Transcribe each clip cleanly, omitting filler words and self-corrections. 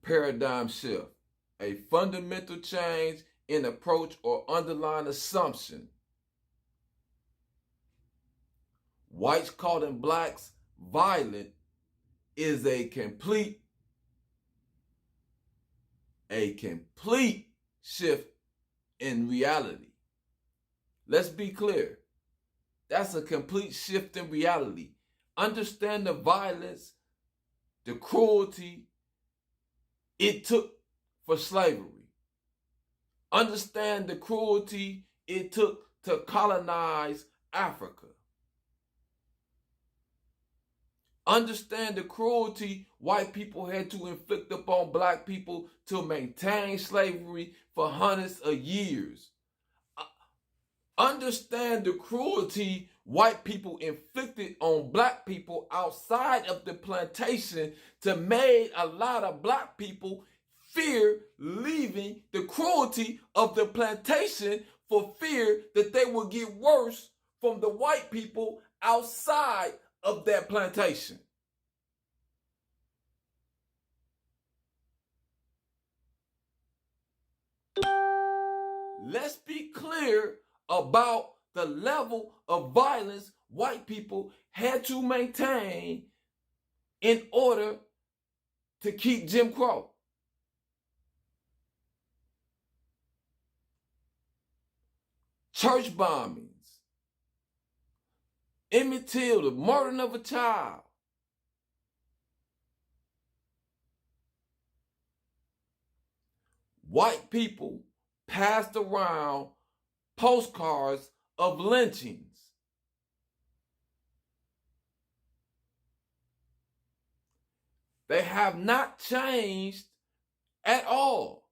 paradigm shift, a fundamental change in approach or underlying assumption. Whites calling blacks violent is a complete shift in reality. Let's be clear. That's a complete shift in reality. Understand the violence, the cruelty it took for slavery. Understand the cruelty it took to colonize Africa. Understand the cruelty white people had to inflict upon black people to maintain slavery for hundreds of years. Understand the cruelty white people inflicted on black people outside of the plantation to make a lot of black people fear leaving the cruelty of the plantation for fear that they will get worse from the white people outside of that plantation. Let's be clear about the level of violence white people had to maintain in order to keep Jim Crow. Church bombings, Emmett Till, the murdering of a child. White people passed around postcards of lynchings. They have not changed at all.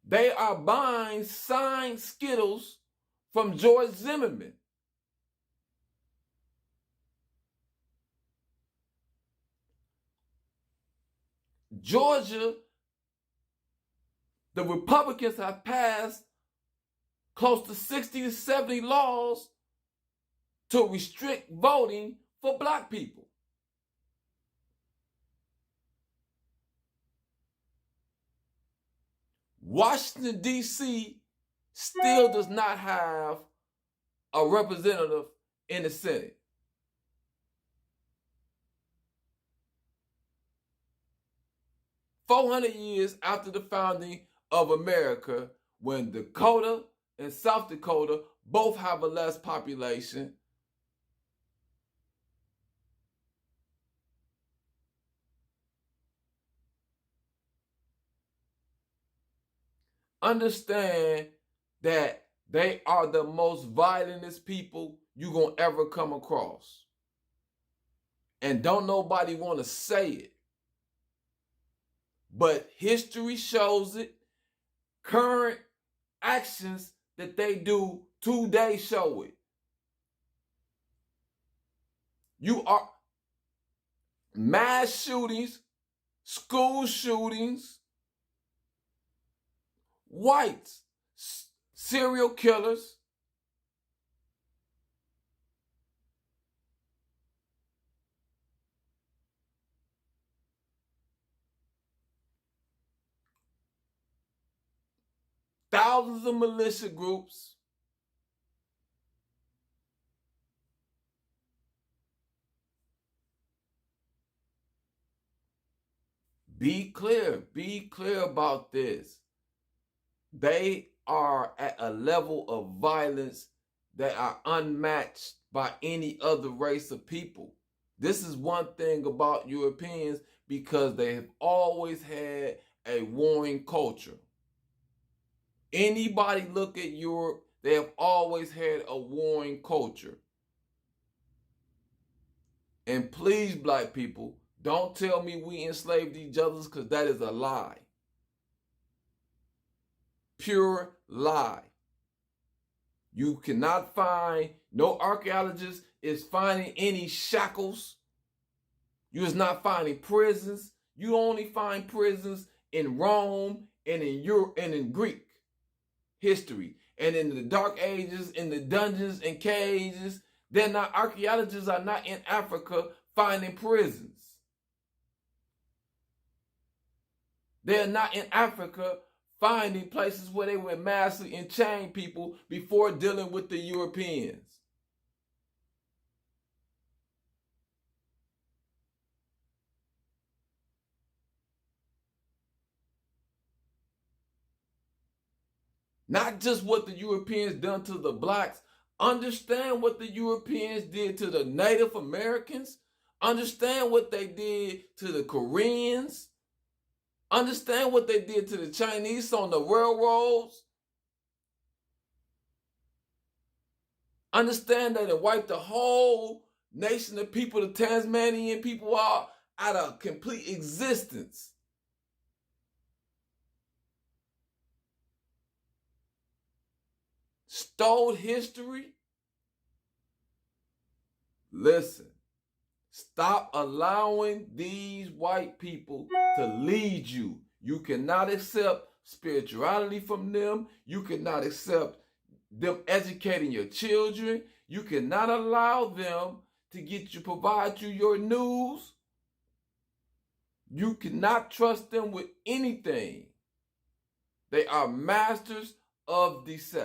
They are buying signed Skittles from George Zimmerman. Georgia, the Republicans have passed close to 60 to 70 laws to restrict voting for black people. Washington, D.C. still does not have a representative in the Senate. "400 years after the founding of America, when Dakota and South Dakota both have a less population, understand that they are the most violentest people you're going to ever come across. And don't nobody want to say it. But history shows it. Current actions that they do today show it. You are mass shootings, school shootings, whites, serial killers, thousands of militia groups, be clear about this. They are at a level of violence that are unmatched by any other race of people. This is one thing about Europeans, because they have always had a warring culture. Anybody look at Europe, they have always had a warring culture. And please, black people, don't tell me we enslaved each other, because that is a lie. Pure lie. You cannot find, no archaeologist is finding any shackles. You is not finding prisons. You only find prisons in Rome and in Europe and in Greek history. And in the Dark Ages, in the dungeons and cages, archaeologists are not in Africa finding prisons. They're not in Africa finding places where they would massively enchain people before dealing with the Europeans. Not just what the Europeans done to the blacks. Understand what the Europeans did to the Native Americans. Understand what they did to the Koreans. Understand what they did to the Chinese on the railroads. Understand that it wiped the whole nation of people, the Tasmanian people, out of complete existence. Stole history. Listen, stop allowing these white people to lead you. You cannot accept spirituality from them. You cannot accept them educating your children. You cannot allow them to provide you your news. You cannot trust them with anything. They are masters of deception.